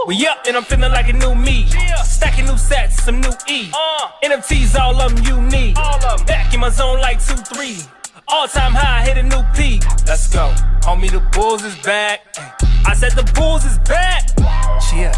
We up and I'm feeling like a new me. Stacking new sets, some new E. NFTs, all of them you need. Back in my zone like 2-3. All time high, hit a new peak. Let's go. Homie, the Bulls is back. I said the Bulls is back. Cheer,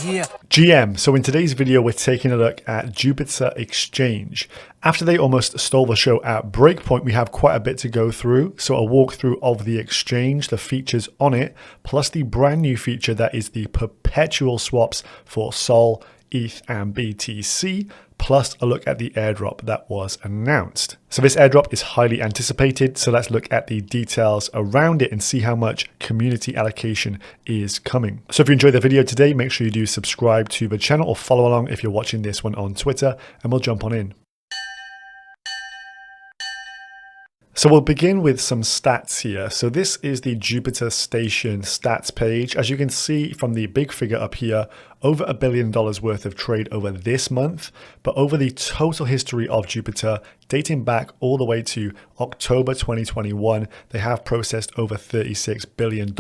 yeah. GM, so in today's video, we're taking a look at Jupiter Exchange. After they almost stole the show at Breakpoint, we have quite a bit to go through. So a walkthrough of the exchange, the features on it, plus the brand new feature that is the Perpetual swaps for Sol, ETH, and BTC, plus a look at the airdrop that was announced. So this airdrop is highly anticipated, so let's look at the details around it and see how much community allocation is coming. So if you enjoyed the video today, make sure you do subscribe to the channel or follow along if you're watching this one on Twitter, and we'll jump on in. So we'll begin with some stats here. So this is the Jupiter Station stats page. As you can see from the big figure up here, over $1 billion worth of trade over this month, but over the total history of Jupiter, dating back all the way to October 2021, they have processed over $36 billion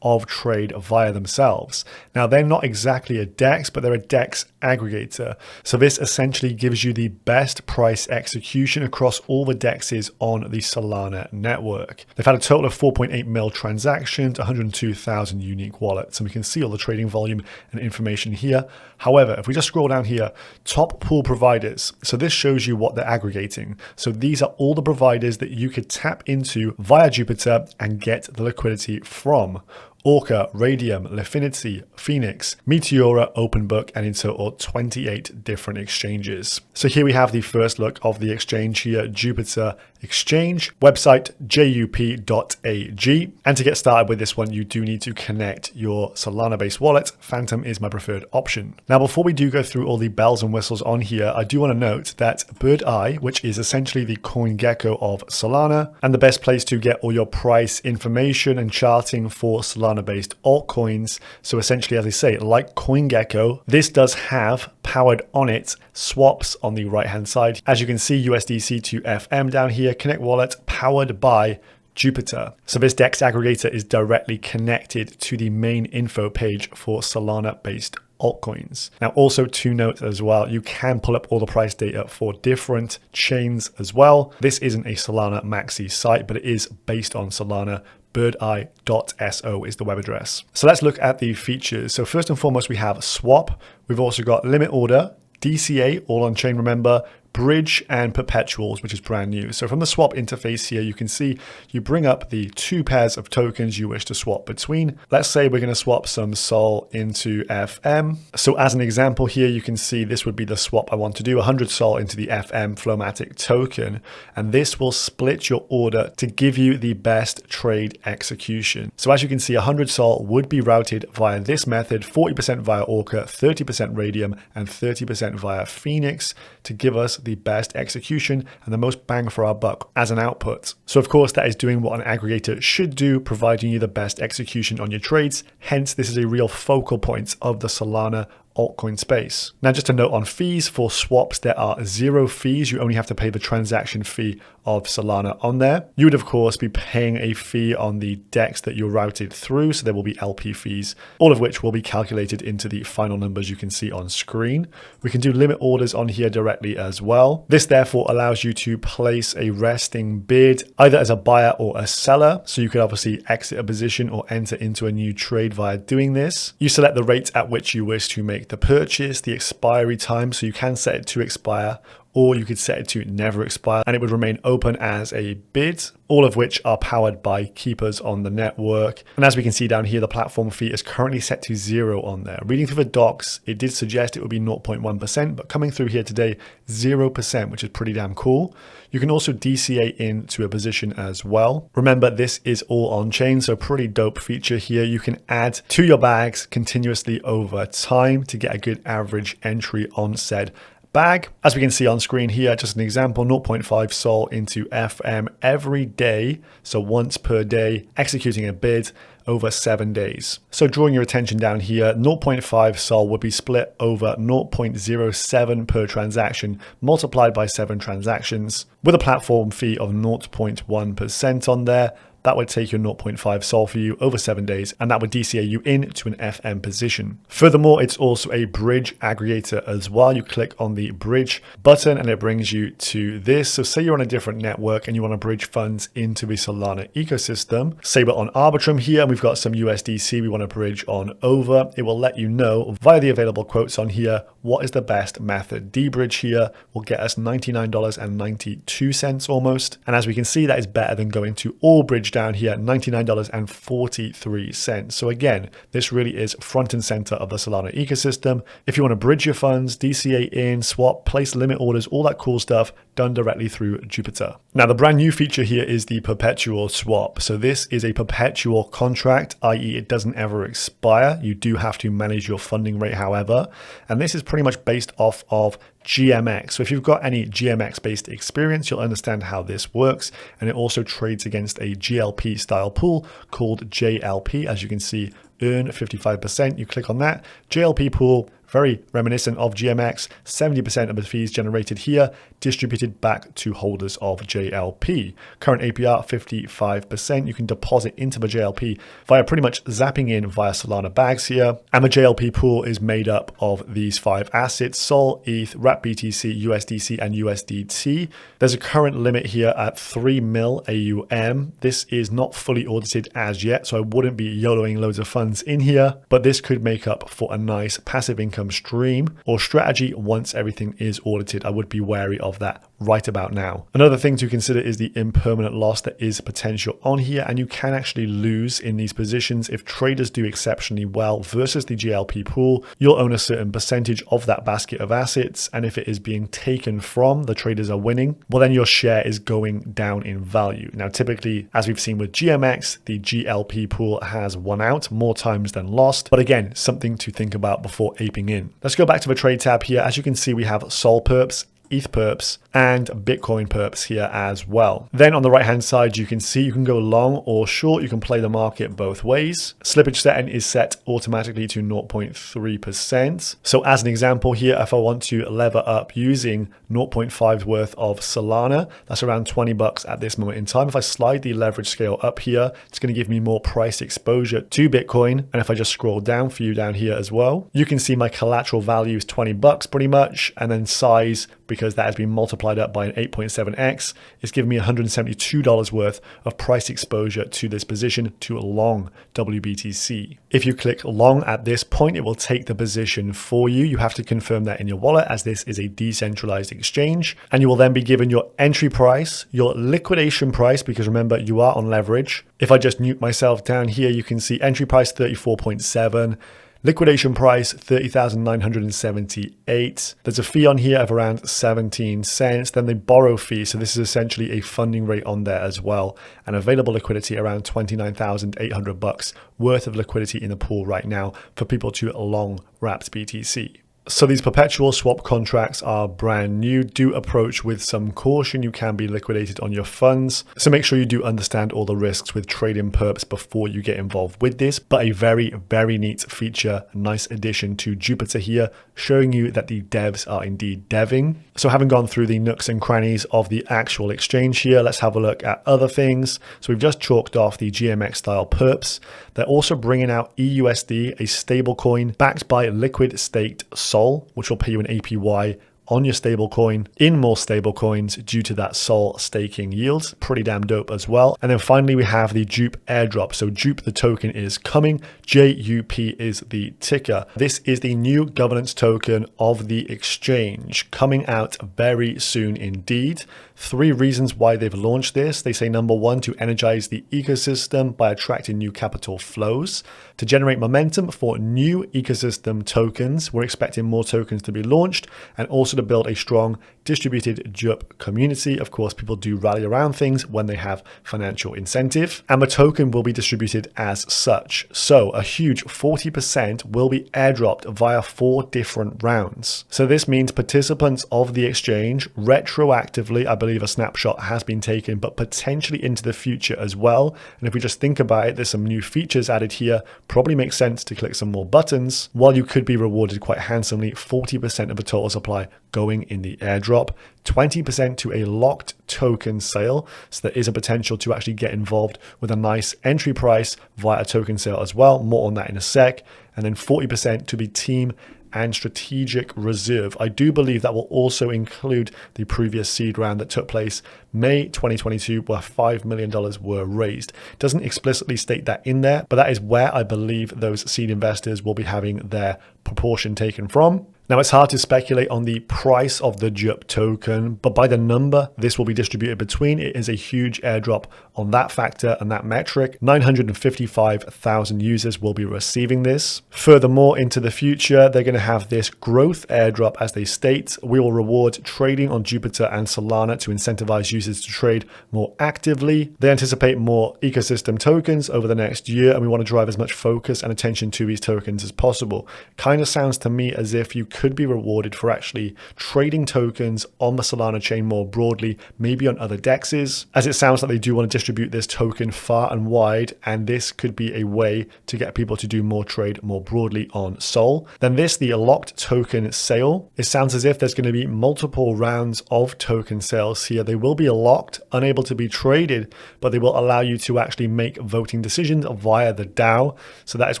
of trade via themselves. Now, they're not exactly a DEX, but they're a DEX aggregator. So this essentially gives you the best price execution across all the DEXs on the Solana network. They've had a total of 4.8 mil transactions, 102,000 unique wallets, and we can see all the trading volume and information here. However, if we just scroll down here, top pool providers. So this shows you what they're aggregating. So these are all the providers that you could tap into via Jupiter and get the liquidity from. Orca, Radium, Lifinity, Phoenix, Meteora, OpenBook, and in total 28 different exchanges. So here we have the first look of the exchange here, Jupiter Exchange, website jup.ag. And to get started with this one, you do need to connect your Solana-based wallet. Phantom is my preferred option. Now, before we do go through all the bells and whistles on here, I do want to note that Birdeye, which is essentially the CoinGecko of Solana, and the best place to get all your price information and charting for Solana-based altcoins. So essentially, as I say, like CoinGecko, this does have powered on it swaps on the right-hand side. As you can see, USDC to FM down here, Connect Wallet powered by Jupiter. So this DEX aggregator is directly connected to the main info page for Solana-based altcoins. Now, also to note as well, you can pull up all the price data for different chains as well. This isn't a Solana maxi site, but it is based on Solana. Birdeye.so is the web address. So let's look at the features. So first and foremost, we have swap. We've also got limit order, DCA, all on chain, remember, bridge, and perpetuals, which is brand new. So from the swap interface here, you can see you bring up the two pairs of tokens you wish to swap between. Let's say we're going to swap some Sol into FM. So as an example here, you can see this would be the swap I want to do, 100 Sol into the FM Flowmatic token. And this will split your order to give you the best trade execution. So as you can see, 100 Sol would be routed via this method, 40% via Orca, 30% Radium, and 30% via Phoenix to give us the best execution and the most bang for our buck as an output. So of course, that is doing what an aggregator should do, providing you the best execution on your trades. Hence, this is a real focal point of the Solana altcoin space. Now, just a note on fees for swaps, there are 0 fees. You only have to pay the transaction fee of Solana on there. You would of course be paying a fee on the DEX that you're routed through, so there will be LP fees, all of which will be calculated into the final numbers you can see on screen. We can do limit orders on here directly as well. This therefore allows you to place a resting bid either as a buyer or a seller, so you could obviously exit a position or enter into a new trade via doing this. You select the rate at which you wish to make the purchase, the expiry time, so you can set it to expire, or you could set it to never expire and it would remain open as a bid, all of which are powered by keepers on the network. And as we can see down here, the platform fee is currently set to 0 on there. Reading through the docs, it did suggest it would be 0.1%, but coming through here today, 0%, which is pretty damn cool. You can also DCA into a position as well. Remember, this is all on chain, so pretty dope feature here. You can add to your bags continuously over time to get a good average entry on said bag. As we can see on screen here, just an example, 0.5 Sol into FM every day. So once per day, executing a bid over 7 days. So drawing your attention down here, 0.5 Sol would be split over 0.07 per transaction multiplied by 7 transactions with a platform fee of 0.1% on there, that would take your 0.5 sol for you over 7 days, and that would DCA you into an FM position. Furthermore, it's also a bridge aggregator as well. You click on the bridge button and it brings you to this. So say you're on a different network and you want to bridge funds into the Solana ecosystem. Say we're on Arbitrum here and we've got some USDC we want to bridge on over. It will let you know via the available quotes on here what is the best method. D-bridge here will get us $99.92 almost. And as we can see, that is better than going to all bridge down here, $99.43. So again, this really is front and center of the Solana ecosystem. If you want to bridge your funds, DCA in, swap, place limit orders, all that cool stuff done directly through Jupiter. Now, the brand new feature here is the Perpetual swap. So this is a perpetual contract, i.e. it doesn't ever expire. You do have to manage your funding rate, however, and this is pretty much based off of GMX. So if you've got any GMX based experience, you'll understand how this works. And it also trades against a GLP style pool called JLP. As you can see, earn 55%. You click on that JLP pool, very reminiscent of GMX. 70% of the fees generated here distributed back to holders of JLP. Current APR 55%. You can deposit into the JLP via pretty much zapping in via Solana bags here. And the JLP pool is made up of these 5 assets: Sol, ETH, Wrap BTC, USDC, and USDT. There's a current limit here at 3 mil AUM. This is not fully audited as yet, so I wouldn't be YOLOing loads of funds in here, but this could make up for a nice passive income stream or strategy once everything is audited. I would be wary of that right about now. Another thing to consider is the impermanent loss that is potential on here, and you can actually lose in these positions if traders do exceptionally well versus the GLP pool. You'll own a certain percentage of that basket of assets, and if it is being taken from the traders are winning, well then your share is going down in value. Now typically, as we've seen with GMX, the GLP pool has won out more times than lost, but again, something to think about before aping in. Let's go back to the trade tab here. As you can see, we have Sol Perps, ETH Perps, and Bitcoin Perps here as well. Then on the right hand side, you can see you can go long or short. You can play the market both ways. Slippage setting is set automatically to 0.3%. So as an example here, if I want to lever up using 0.5 worth of Solana, that's around 20 bucks at this moment in time. If I slide the leverage scale up here, it's going to give me more price exposure to Bitcoin. And if I just scroll down for you down here as well, you can see my collateral value is 20 bucks pretty much. And then size, because that has been multiplied up by an 8.7x, is giving me $172 worth of price exposure to this position to long WBTC. If you click long at this point, it will take the position for you. You have to confirm that in your wallet, as this is a decentralized exchange, and you will then be given your entry price, your liquidation price, because remember, you are on leverage. If I just nuke myself down here, you can see entry price 34.7. Liquidation price, 30,978. There's a fee on here of around 17 cents. Then the borrow fee. So this is essentially a funding rate on there as well. And available liquidity around 29,800 bucks worth of liquidity in the pool right now for people to long Wrapped BTC. So these perpetual swap contracts are brand new. Do approach with some caution. You can be liquidated on your funds. So make sure you do understand all the risks with trading perps before you get involved with this. But a very, very neat feature, nice addition to Jupiter here, showing you that the devs are indeed deving. So having gone through the nooks and crannies of the actual exchange here, let's have a look at other things. So we've just chalked off the GMX style perps. They're also bringing out EUSD, a stable coin backed by liquid staked Sol, which will pay you an APY on your stablecoin in more stablecoins due to that Sol staking yields. Pretty damn dope as well. And then finally, we have the JUP Airdrop. So JUP, the token, is coming. JUP is the ticker. This is the new governance token of the exchange, coming out very soon indeed. 3 reasons why they've launched this. They say number 1, to energize the ecosystem by attracting new capital flows. To generate momentum for new ecosystem tokens, we're expecting more tokens to be launched, and also to build a strong distributed JUP community. Of course, people do rally around things when they have financial incentive, and the token will be distributed as such. So a huge 40% will be airdropped via 4 different rounds. So this means participants of the exchange retroactively, I believe a snapshot has been taken, but potentially into the future as well. And if we just think about it, there's some new features added here. Probably makes sense to click some more buttons, while you could be rewarded quite handsomely, 40% of the total supply going in the airdrop, 20% to a locked token sale. So there is a potential to actually get involved with a nice entry price via a token sale as well. More on that in a sec. And then 40% to be team and strategic reserve. I do believe that will also include the previous seed round that took place May 2022, where $5 million were raised. Doesn't explicitly state that in there, but that is where I believe those seed investors will be having their proportion taken from. Now, it's hard to speculate on the price of the JUP token, but by the number this will be distributed between, it is a huge airdrop on that factor and that metric. 955,000 users will be receiving this. Furthermore, into the future, they're going to have this growth airdrop as they state. We will reward trading on Jupiter and Solana to incentivize users to trade more actively. They anticipate more ecosystem tokens over the next year, and we want to drive as much focus and attention to these tokens as possible. Kind of sounds to me as if you could be rewarded for actually trading tokens on the Solana chain more broadly, maybe on other dexes, as it sounds like they do want to distribute this token far and wide, and this could be a way to get people to do more trade more broadly on Sol. Then the locked token sale. It sounds as if there's going to be multiple rounds of token sales here. They will be locked, unable to be traded, but they will allow you to actually make voting decisions via the DAO. So that is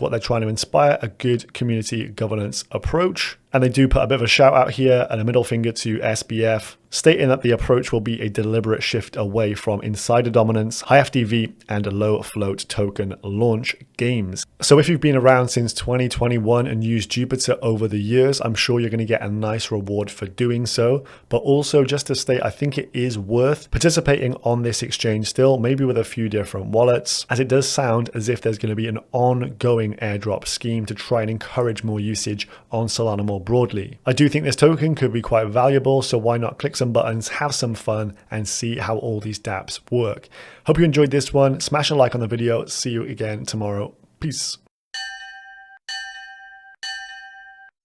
what they're trying to inspire, a good community governance approach. And they do put a bit of a shout out here and a middle finger to SBF, stating that the approach will be a deliberate shift away from insider dominance, high FTV, and low float token launch games. So if you've been around since 2021 and used Jupiter over the years, I'm sure you're going to get a nice reward for doing so. But also just to state, I think it is worth participating on this exchange still, maybe with a few different wallets, as it does sound as if there's going to be an ongoing airdrop scheme to try and encourage more usage on Solana more broadly. I do think this token could be quite valuable, so why not click some buttons, have some fun, and see how all these dApps work. Hope you enjoyed this one. Smash a like on the video. See you again tomorrow. Peace.